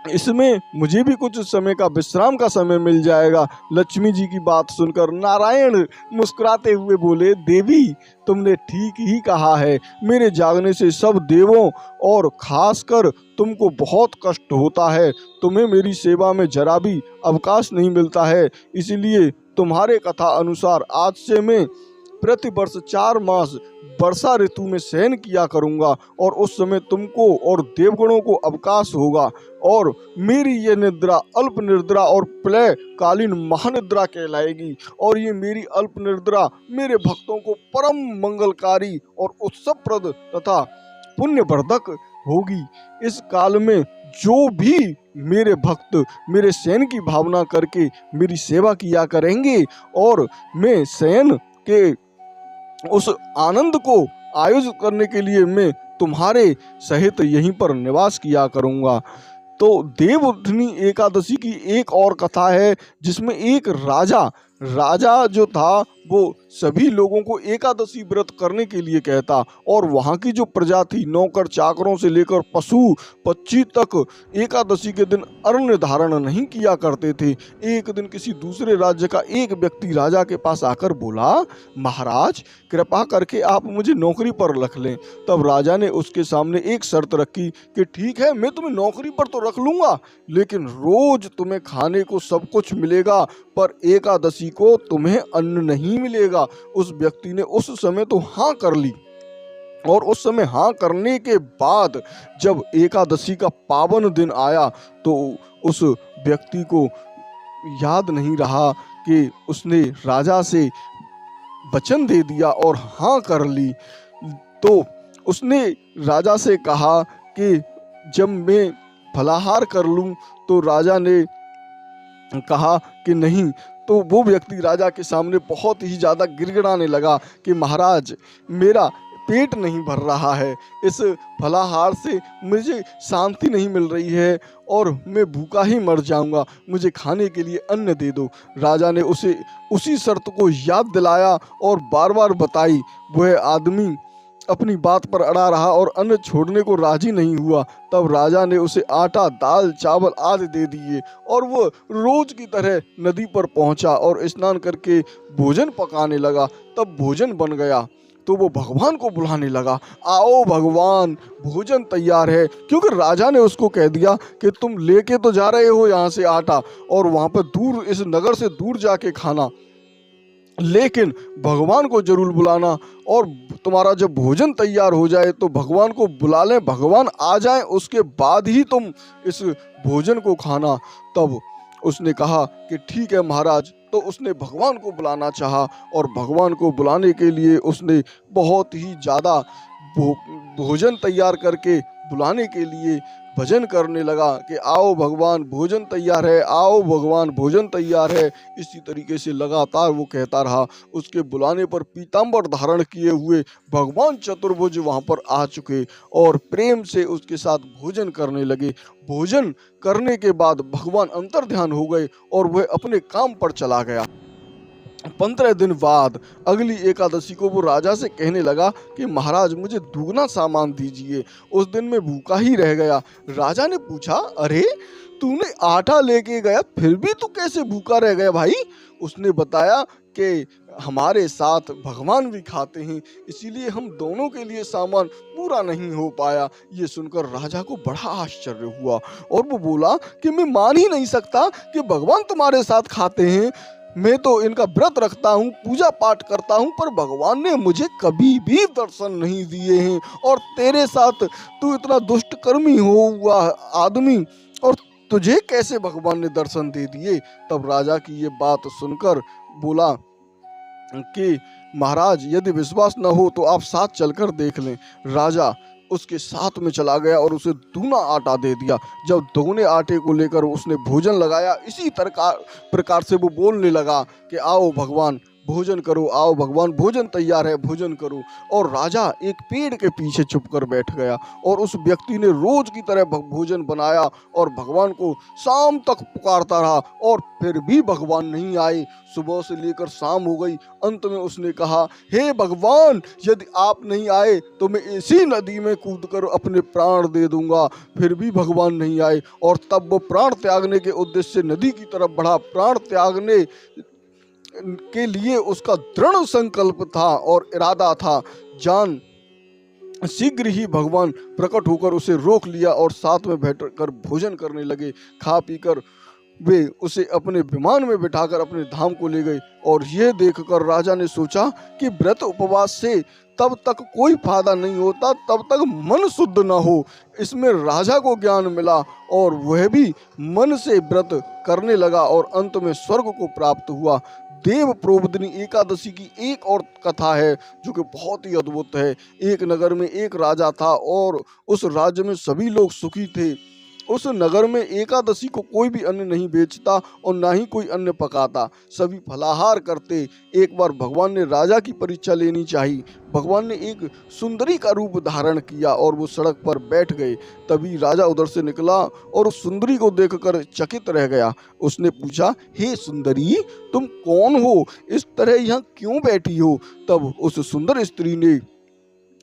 इसमें मुझे भी कुछ समय का विश्राम का समय मिल जाएगा। लक्ष्मी जी की बात सुनकर नारायण मुस्कुराते हुए बोले, देवी तुमने ठीक ही कहा है। मेरे जागने से सब देवों और खासकर तुमको बहुत कष्ट होता है। तुम्हें मेरी सेवा में जरा भी अवकाश नहीं मिलता है, इसलिए तुम्हारे कथा अनुसार आज से मैं प्रतिवर्ष 4 मास वर्षा ऋतु में शयन किया करूंगा और उस समय तुमको और देवगणों को अवकाश होगा और मेरी ये निद्रा अल्प निद्रा और प्रलय कालीन महानिद्रा कहलाएगी और ये मेरी अल्प निद्रा मेरे भक्तों को परम मंगलकारी और उत्सवप्रद तथा पुण्यवर्धक होगी। इस काल में जो भी मेरे भक्त मेरे शयन की भावना करके मेरी सेवा किया करेंगे और मैं शयन के उस आनंद को आयोजित करने के लिए मैं तुम्हारे सहित यहीं पर निवास किया करूंगा। तो देवउठनी एकादशी की एक और कथा है जिसमें एक राजा जो था वो सभी लोगों को एकादशी व्रत करने के लिए कहता और वहाँ की जो प्रजा थी नौकर चाकरों से लेकर पशु पक्षी तक एकादशी के दिन अन्न धारण नहीं किया करते थे। एक दिन किसी दूसरे राज्य का एक व्यक्ति राजा के पास आकर बोला, महाराज कृपा करके आप मुझे नौकरी पर रख लें। तब राजा ने उसके सामने एक शर्त रखी कि ठीक है मैं तुम्हें नौकरी पर तो रख लूँगा लेकिन रोज तुम्हें खाने को सब कुछ मिलेगा पर एकादशी को तुम्हें अन्न नहीं मिलेगा। उस व्यक्ति ने उस समय तो हाँ कर ली और उस समय हाँ करने के बाद जब एकादशी का पावन दिन आया तो उस व्यक्ति को याद नहीं रहा कि उसने राजा से वचन दे दिया और हाँ कर ली। तो उसने राजा से कहा कि जब मैं फलाहार कर लूं तो राजा ने कहा कि नहीं। तो वो व्यक्ति राजा के सामने बहुत ही ज़्यादा गिड़गिड़ाने लगा कि महाराज मेरा पेट नहीं भर रहा है, इस फलाहार से मुझे शांति नहीं मिल रही है और मैं भूखा ही मर जाऊंगा, मुझे खाने के लिए अन्न दे दो। राजा ने उसे उसी शर्त को याद दिलाया और बार बार बताई। वह आदमी अपनी बात पर अड़ा रहा और अन्न छोड़ने को राजी नहीं हुआ। तब राजा ने उसे आटा दाल चावल आदि दे दिए और वो रोज की तरह नदी पर पहुंचा और स्नान करके भोजन पकाने लगा। तब भोजन बन गया तो वो भगवान को बुलाने लगा, आओ भगवान भोजन तैयार है। क्योंकि राजा ने उसको कह दिया कि तुम लेके तो जा रहे हो यहाँ से आटा और वहाँ पर दूर इस नगर से दूर जाके खाना, लेकिन भगवान को जरूर बुलाना और तुम्हारा जब भोजन तैयार हो जाए तो भगवान को बुला लें, भगवान आ जाएं उसके बाद ही तुम इस भोजन को खाना। तब उसने कहा कि ठीक है महाराज। तो उसने भगवान को बुलाना चाहा और भगवान को बुलाने के लिए उसने बहुत ही ज़्यादा भोजन तैयार करके बुलाने के लिए भजन करने लगा कि आओ भगवान भोजन तैयार है, आओ भगवान भोजन तैयार है। इसी तरीके से लगातार वो कहता रहा। उसके बुलाने पर पीताम्बर धारण किए हुए भगवान चतुर्भुज वहाँ पर आ चुके और प्रेम से उसके साथ भोजन करने लगे। भोजन करने के बाद भगवान अंतर्ध्यान हो गए और वह अपने काम पर चला गया। 15 दिन बाद अगली एकादशी को वो राजा से कहने लगा कि महाराज मुझे दुगना सामान दीजिए, उस दिन मैं भूखा ही रह गया। राजा ने पूछा, अरे तूने आटा लेके गया फिर भी तू कैसे भूखा रह गया भाई? उसने बताया कि हमारे साथ भगवान भी खाते हैं इसीलिए हम दोनों के लिए सामान पूरा नहीं हो पाया। ये सुनकर राजा को बड़ा आश्चर्य हुआ और वो बोला कि मैं मान ही नहीं सकता कि भगवान तुम्हारे साथ खाते हैं। मैं तो इनका व्रत रखता हूँ, पूजा पाठ करता हूँ, पर भगवान ने मुझे कभी भी दर्शन नहीं दिए हैं और तेरे साथ तू इतना दुष्ट कर्मी हुआ आदमी और तुझे कैसे भगवान ने दर्शन दे दिए? तब राजा की ये बात सुनकर बोला कि महाराज यदि विश्वास न हो तो आप साथ चलकर देख लें। राजा उसके साथ में चला गया और उसे दूना आटा दे दिया। जब दोगुने आटे को लेकर उसने भोजन लगाया, इसी प्रकार से वो बोलने लगा कि आओ भगवान भोजन करो, आओ भगवान भोजन तैयार है भोजन करो। और राजा एक पेड़ के पीछे छुप कर बैठ गया और उस व्यक्ति ने रोज की तरह भोजन बनाया और भगवान को शाम तक पुकारता रहा और फिर भी भगवान नहीं आए। सुबह से लेकर शाम हो गई। अंत में उसने कहा, हे भगवान यदि आप नहीं आए तो मैं इसी नदी में कूदकर अपने प्राण दे दूंगा। फिर भी भगवान नहीं आए और तब वो प्राण त्यागने के उद्देश्य से नदी की तरफ बढ़ा। प्राण त्यागने के लिए उसका दृढ़ संकल्प था और इरादा था। जान शीघ्र ही भगवान प्रकट होकर उसे रोक लिया और साथ में बैठकर भोजन करने लगे। खा पीकर वे उसे अपने विमान में बिठाकर अपने धाम को ले गए। और यह देखकर राजा ने सोचा कि व्रत उपवास से तब तक कोई फायदा नहीं होता तब तक मन शुद्ध न हो। इसमें राजा को ज्ञान मिला और वह भी मन से व्रत करने लगा और अंत में स्वर्ग को प्राप्त हुआ। देव प्रोबदिनी एकादशी की एक और कथा है जो कि बहुत ही अद्भुत है। एक नगर में एक राजा था और उस राज्य में सभी लोग सुखी थे। उस नगर में एकादशी को कोई भी अन्न नहीं बेचता और ना ही कोई अन्न पकाता, सभी फलाहार करते। एक बार भगवान ने राजा की परीक्षा लेनी चाहिए। भगवान ने एक सुंदरी का रूप धारण किया और वो सड़क पर बैठ गए। तभी राजा उधर से निकला और उस सुंदरी को देखकर चकित रह गया। उसने पूछा, हे सुंदरी, तुम कौन हो? इस तरह यहाँ क्यों बैठी हो? तब उस सुंदर स्त्री ने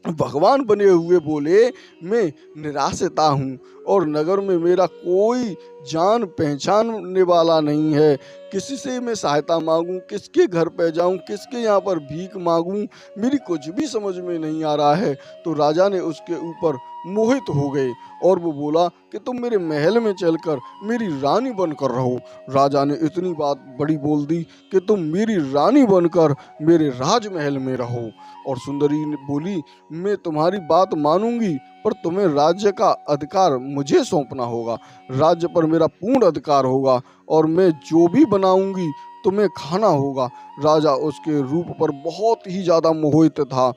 भगवान बने हुए बोले, मैं निराश्रिता हूँ और नगर में मेरा कोई जान पहचानने वाला नहीं है। किसी से मैं सहायता मांगूं, किसके घर पे जाऊं, किसके यहाँ पर भीख मांगूं, मेरी कुछ भी समझ में नहीं आ रहा है। तो राजा ने उसके ऊपर मोहित हो गए और वो बोला कि तुम मेरे महल में चलकर मेरी रानी बनकर रहो। राजा ने इतनी बात बड़ी बोल दी कि तुम मेरी रानी बनकर मेरे राजमहल में रहो। और सुंदरी ने बोली, मैं तुम्हारी बात मानूंगी पर तुम्हें राज्य का अधिकार मुझे सौंपना होगा। राज्य पर मेरा पूर्ण अधिकार होगा और मैं जो भी बनाऊंगी तुम्हें खाना होगा। राजा उसके रूप पर बहुत ही ज़्यादा मोहित था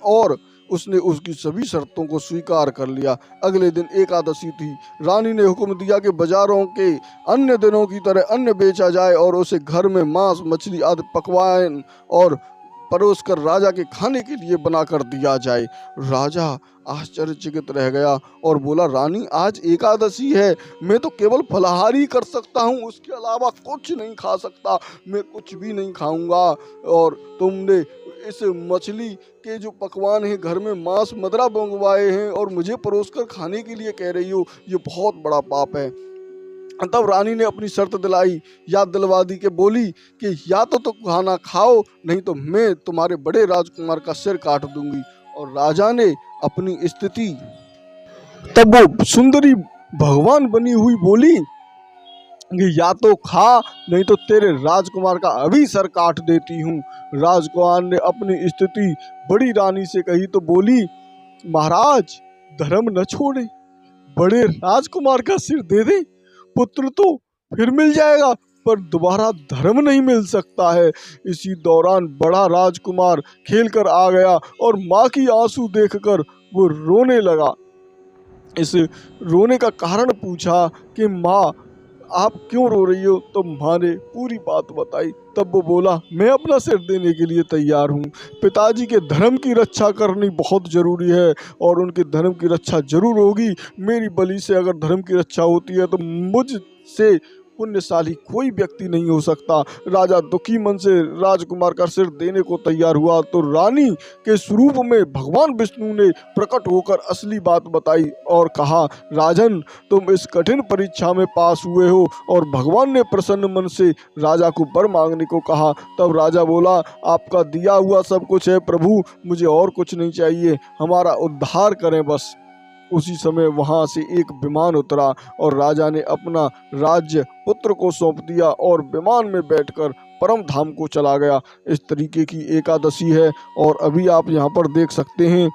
और उसने उसकी सभी शर्तों को स्वीकार कर लिया। अगले दिन एकादशी थी। रानी ने हुक्म दिया कि बाजारों के अन्य दिनों की तरह अन्न बेचा जाए और उसे घर में मांस, मछली आदि पकवान और परोस कर राजा के खाने के लिए बना कर दिया जाए। राजा आश्चर्यचकित रह गया और बोला, रानी, आज एकादशी है, मैं तो केवल फलाहारी कर सकता हूँ, उसके अलावा कुछ नहीं खा सकता, मैं कुछ भी नहीं खाऊंगा। और तुमने इस मछली के जो पकवान हैं, घर में मांस मदरा मंगवाए हैं और मुझे परोस कर खाने के लिए कह रही हो, ये बहुत बड़ा पाप है। तब रानी ने अपनी शर्त दिलाई, याद दिलवा दी कि बोली कि या तो तुम खाना खाओ, नहीं तो मैं तुम्हारे बड़े राजकुमार का सिर काट दूंगी। और राजा ने अपनी स्थिति, तब वो सुंदरी भगवान बनी हुई बोली कि या तो खा, नहीं तो तेरे राजकुमार का अभी सर काट देती हूँ। राजकुमार ने अपनी स्थिति बड़ी रानी से कही तो बोली, महाराज, धर्म न छोड़े, बड़े राजकुमार का सिर दे दे, पुत्र तो फिर मिल जाएगा पर दोबारा धर्म नहीं मिल सकता है। इसी दौरान बड़ा राजकुमार खेलकर आ गया और माँ की आंसू देखकर वो रोने लगा। इस रोने का कारण पूछा कि माँ, आप क्यों रो रही हो? तो माँ ने पूरी बात बताई। तब वो बोला, मैं अपना सिर देने के लिए तैयार हूँ। पिताजी के धर्म की रक्षा करनी बहुत ज़रूरी है और उनके धर्म की रक्षा जरूर होगी। मेरी बलि से अगर धर्म की रक्षा होती है तो मुझसे पुण्यशाली कोई व्यक्ति नहीं हो सकता। राजा दुखी मन से राजकुमार का सिर देने को तैयार हुआ तो रानी के स्वरूप में भगवान विष्णु ने प्रकट होकर असली बात बताई और कहा, राजन, तुम इस कठिन परीक्षा में पास हुए हो। और भगवान ने प्रसन्न मन से राजा को वर मांगने को कहा। तब राजा बोला, आपका दिया हुआ सब कुछ है प्रभु, मुझे और कुछ नहीं चाहिए, हमारा उद्धार करें बस। उसी समय वहां से एक विमान उतरा और राजा ने अपना राज्य पुत्र को सौंप दिया और विमान में बैठकर परम धाम को चला गया। इस तरीके की एकादशी है। और अभी आप यहाँ पर देख सकते हैं,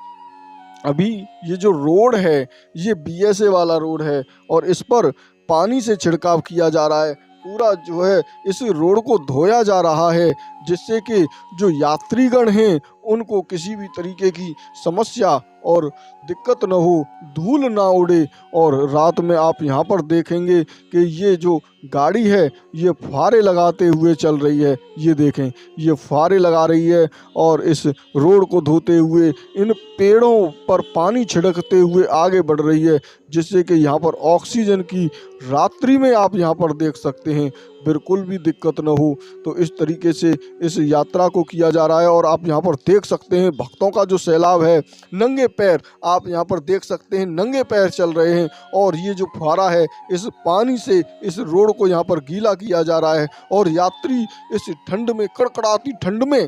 अभी ये जो रोड है ये BSA वाला रोड है और इस पर पानी से छिड़काव किया जा रहा है। पूरा जो है इस रोड को धोया जा रहा है जिससे कि जो यात्रीगण हैं उनको किसी भी तरीके की समस्या और दिक्कत न हो, धूल ना उड़े। और रात में आप यहाँ पर देखेंगे कि ये जो गाड़ी है ये फुहारे लगाते हुए चल रही है। ये देखें, ये फुहारे लगा रही है और इस रोड को धोते हुए इन पेड़ों पर पानी छिड़कते हुए आगे बढ़ रही है जिससे कि यहाँ पर ऑक्सीजन की रात्रि में आप यहाँ पर देख सकते हैं बिल्कुल भी दिक्कत न हो। तो इस तरीके से इस यात्रा को किया जा रहा है और आप यहाँ पर देख सकते हैं भक्तों का जो सैलाब है, नंगे पैर आप यहाँ पर देख सकते हैं, नंगे पैर चल रहे हैं। और ये जो फुहारा है इस पानी से इस रोड को यहाँ पर गीला किया जा रहा है और यात्री इस ठंड में, कड़कड़ाती ठंड में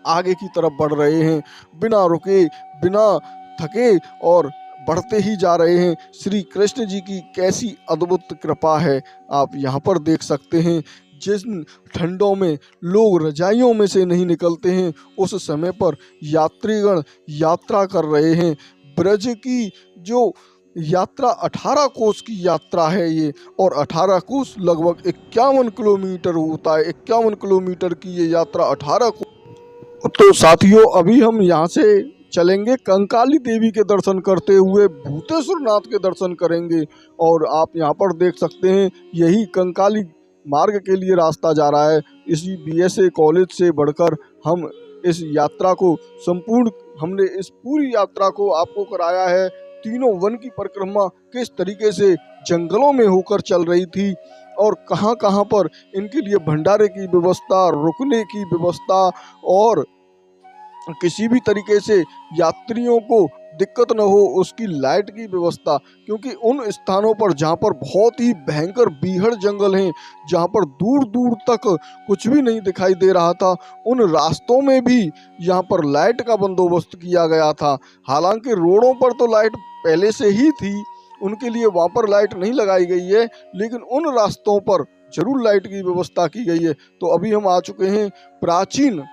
आगे की तरफ बढ़ रहे हैं बिना रुके, बिना थके और बढ़ते ही जा रहे हैं। श्री कृष्ण जी की कैसी अद्भुत कृपा है, आप यहाँ पर देख सकते हैं। जिन ठंडों में लोग रजाइयों में से नहीं निकलते हैं, उस समय पर यात्रीगण यात्रा कर रहे हैं। ब्रज की जो यात्रा 18 कोस की यात्रा है ये, और 18 कोस लगभग 51 किलोमीटर होता है। 51 किलोमीटर की ये यात्रा 18 कोस। तो साथियों, अभी हम यहाँ से चलेंगे कंकाली देवी के दर्शन करते हुए भूतेश्वर नाथ के दर्शन करेंगे। और आप यहाँ पर देख सकते हैं, यही कंकाली मार्ग के लिए रास्ता जा रहा है। इसी BSA कॉलेज से बढ़कर हम इस यात्रा को संपूर्ण, हमने इस पूरी यात्रा को आपको कराया है। तीनों वन की परिक्रमा किस तरीके से जंगलों में होकर चल रही थी, और कहां कहां पर इनके लिए भंडारे की व्यवस्था, रुकने की व्यवस्था, और किसी भी तरीके से यात्रियों को दिक्कत न हो उसकी लाइट की व्यवस्था। क्योंकि उन स्थानों पर जहां पर बहुत ही भयंकर बीहड़ जंगल हैं, जहां पर दूर दूर तक कुछ भी नहीं दिखाई दे रहा था, उन रास्तों में भी यहां पर लाइट का बंदोबस्त किया गया था। हालांकि रोडों पर तो लाइट पहले से ही थी, उनके लिए वहां पर लाइट नहीं लगाई गई है, लेकिन उन रास्तों पर जरूर लाइट की व्यवस्था की गई है। तो अभी हम आ चुके हैं प्राचीन,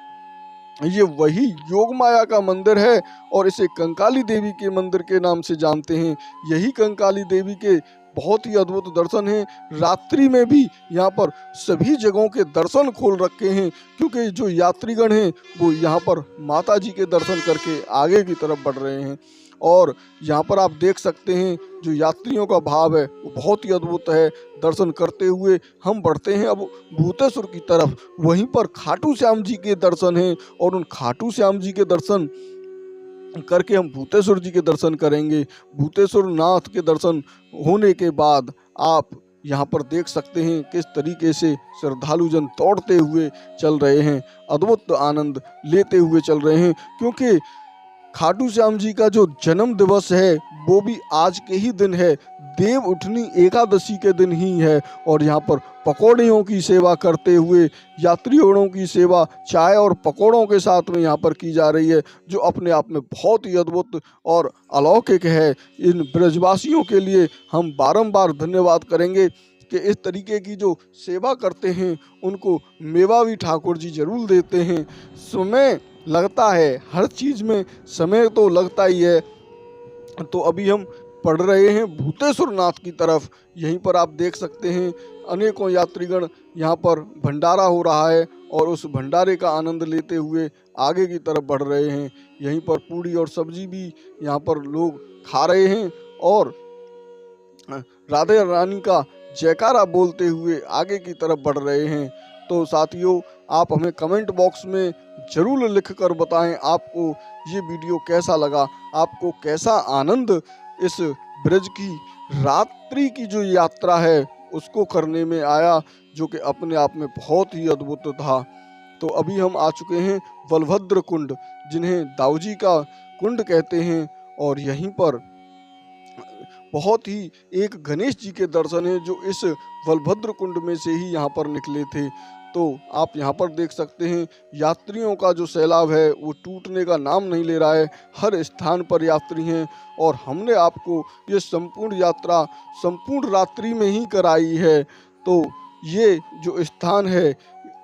ये वही योग माया का मंदिर है, और इसे कंकाली देवी के मंदिर के नाम से जानते हैं। यही कंकाली देवी के बहुत ही अद्भुत दर्शन हैं। रात्रि में भी यहाँ पर सभी जगहों के दर्शन खोल रखे हैं, क्योंकि जो यात्रीगण हैं वो यहाँ पर माता जी के दर्शन करके आगे की तरफ बढ़ रहे हैं। और यहाँ पर आप देख सकते हैं जो यात्रियों का भाव है वो बहुत ही अद्भुत है। दर्शन करते हुए हम बढ़ते हैं अब भूतेश्वर की तरफ। वहीं पर खाटू श्याम जी के दर्शन हैं, और उन खाटू श्याम जी के दर्शन करके हम भूतेश्वर जी के दर्शन करेंगे। भूतेश्वर नाथ के दर्शन होने के बाद आप यहाँ पर देख सकते हैं किस तरीके से श्रद्धालुजन दौड़ते हुए चल रहे हैं, अद्भुत आनंद लेते हुए चल रहे हैं। क्योंकि खाटू श्याम जी का जो जन्म दिवस है वो भी आज के ही दिन है, देव उठनी एकादशी के दिन ही है। और यहाँ पर पकौड़ियों की सेवा करते हुए यात्रियों की सेवा चाय और पकौड़ों के साथ में यहाँ पर की जा रही है, जो अपने आप में बहुत ही अद्भुत और अलौकिक है। इन ब्रजवासियों के लिए हम बारंबार धन्यवाद करेंगे कि इस तरीके की जो सेवा करते हैं उनको मेवा भी ठाकुर जी जरूर देते हैं। समय लगता है, हर चीज़ में समय तो लगता ही है। तो अभी हम पढ़ रहे हैं भूतेश्वर नाथ की तरफ। यहीं पर आप देख सकते हैं अनेकों यात्रीगण यहाँ पर भंडारा हो रहा है, और उस भंडारे का आनंद लेते हुए आगे की तरफ बढ़ रहे हैं। यहीं पर पूड़ी और सब्जी भी यहाँ पर लोग खा रहे हैं, और राधे रानी का जयकारा बोलते हुए आगे की तरफ बढ़ रहे हैं। तो साथियों, आप हमें कमेंट बॉक्स में ज़रूर लिख कर बताएं आपको ये वीडियो कैसा लगा, आपको कैसा आनंद इस ब्रज की रात्रि की जो यात्रा है उसको करने में आया, जो कि अपने आप में बहुत ही अद्भुत था। तो अभी हम आ चुके हैं बलभद्र कुंड, जिन्हें दाऊजी का कुंड कहते हैं, और यहीं पर बहुत ही एक गणेश जी के दर्शन हैं जो इस बलभद्र कुंड में से ही यहाँ पर निकले थे। तो आप यहाँ पर देख सकते हैं यात्रियों का जो सैलाब है वो टूटने का नाम नहीं ले रहा है। हर स्थान पर यात्री हैं, और हमने आपको ये संपूर्ण यात्रा संपूर्ण रात्रि में ही कराई है। तो ये जो स्थान है,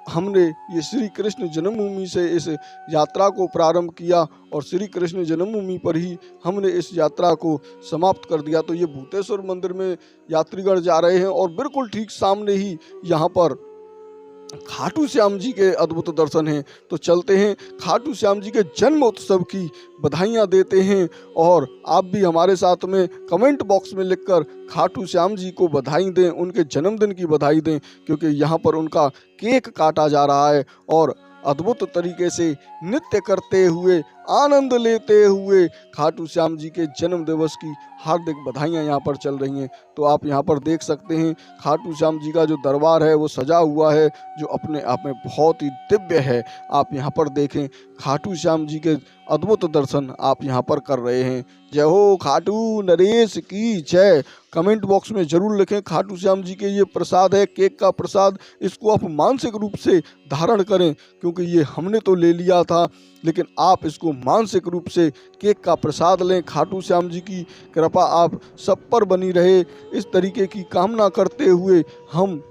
हमने ये श्री कृष्ण जन्मभूमि से इस यात्रा को प्रारंभ किया, और श्री कृष्ण जन्मभूमि पर ही हमने इस यात्रा को समाप्त कर दिया। तो ये भूतेश्वर मंदिर में यात्रीगण जा रहे हैं, और बिल्कुल ठीक सामने ही यहाँ पर खाटू श्याम जी के अद्भुत दर्शन हैं। तो चलते हैं, खाटू श्याम जी के जन्म उत्सव की बधाइयाँ देते हैं, और आप भी हमारे साथ में कमेंट बॉक्स में लिखकर खाटू श्याम जी को बधाई दें, उनके जन्मदिन की बधाई दें, क्योंकि यहाँ पर उनका केक काटा जा रहा है, और अद्भुत तरीके से नृत्य करते हुए आनंद लेते हुए खाटू श्याम जी के जन्म दिवस की हार्दिक बधाइयाँ यहाँ पर चल रही हैं। तो आप यहाँ पर देख सकते हैं खाटू श्याम जी का जो दरबार है वो सजा हुआ है, जो अपने आप में बहुत ही दिव्य है। आप यहाँ पर देखें खाटू श्याम जी के अद्भुत दर्शन आप यहाँ पर कर रहे हैं। जय हो खाटू नरेश की जय। कमेंट बॉक्स में जरूर लिखें, खाटू श्याम जी के ये प्रसाद है, केक का प्रसाद, इसको आप मानसिक रूप से धारण करें, क्योंकि ये हमने तो ले लिया था, लेकिन आप इसको मानसिक रूप से केक का प्रसाद लें। खाटू श्याम जी की कृपा आप सब पर बनी रहे, इस तरीके की कामना करते हुए हम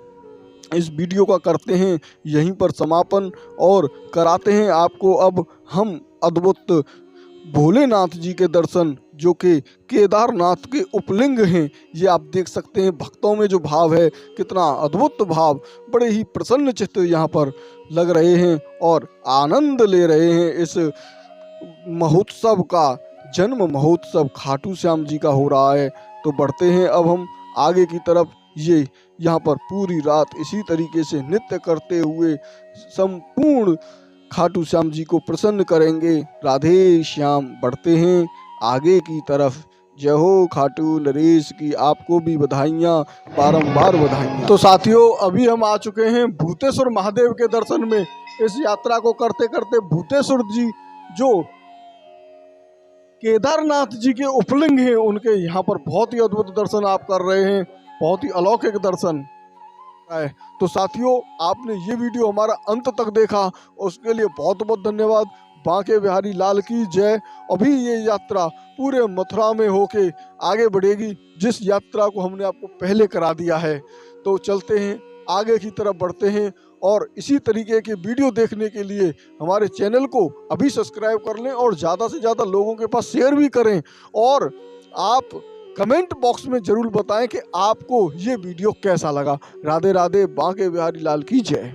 इस वीडियो का करते हैं यहीं पर समापन और कराते हैं आपको अब हम अद्भुत भोलेनाथ जी के दर्शन, जो कि केदारनाथ के उपलिंग हैं। ये आप देख सकते हैं, भक्तों में जो भाव है, कितना अद्भुत भाव, बड़े ही प्रसन्न चित्त यहाँ पर लग रहे हैं और आनंद ले रहे हैं इस महोत्सव का। जन्म महोत्सव खाटू श्याम जी का हो रहा है। तो बढ़ते हैं अब हम आगे की तरफ। ये यहाँ पर पूरी रात इसी तरीके से नृत्य करते हुए संपूर्ण खाटू श्याम जी को प्रसन्न करेंगे। राधे श्याम। बढ़ते हैं आगे की तरफ। जय हो खाटू नरेश की, आपको भी बधाइयाँ, बारंबार बधाइयाँ। तो साथियों, अभी हम आ चुके हैं भूतेश्वर महादेव के दर्शन में। इस यात्रा को करते करते भूतेश्वर जी जो केदारनाथ जी के उपलिंग हैं, उनके यहाँ पर बहुत ही अद्भुत दर्शन आप कर रहे हैं, बहुत ही अलौकिक दर्शन है। तो साथियों, आपने ये वीडियो हमारा अंत तक देखा, उसके लिए बहुत बहुत धन्यवाद। बांके बिहारी लाल की जय। अभी ये यात्रा पूरे मथुरा में होके आगे बढ़ेगी, जिस यात्रा को हमने आपको पहले करा दिया है। तो चलते हैं आगे की तरफ, बढ़ते हैं और इसी तरीके के वीडियो देखने के लिए हमारे चैनल को अभी सब्सक्राइब कर लें और ज़्यादा से ज़्यादा लोगों के पास शेयर भी करें। और आप कमेंट बॉक्स में जरूर बताएं कि आपको ये वीडियो कैसा लगा। राधे राधे। बांके बिहारी लाल की जय।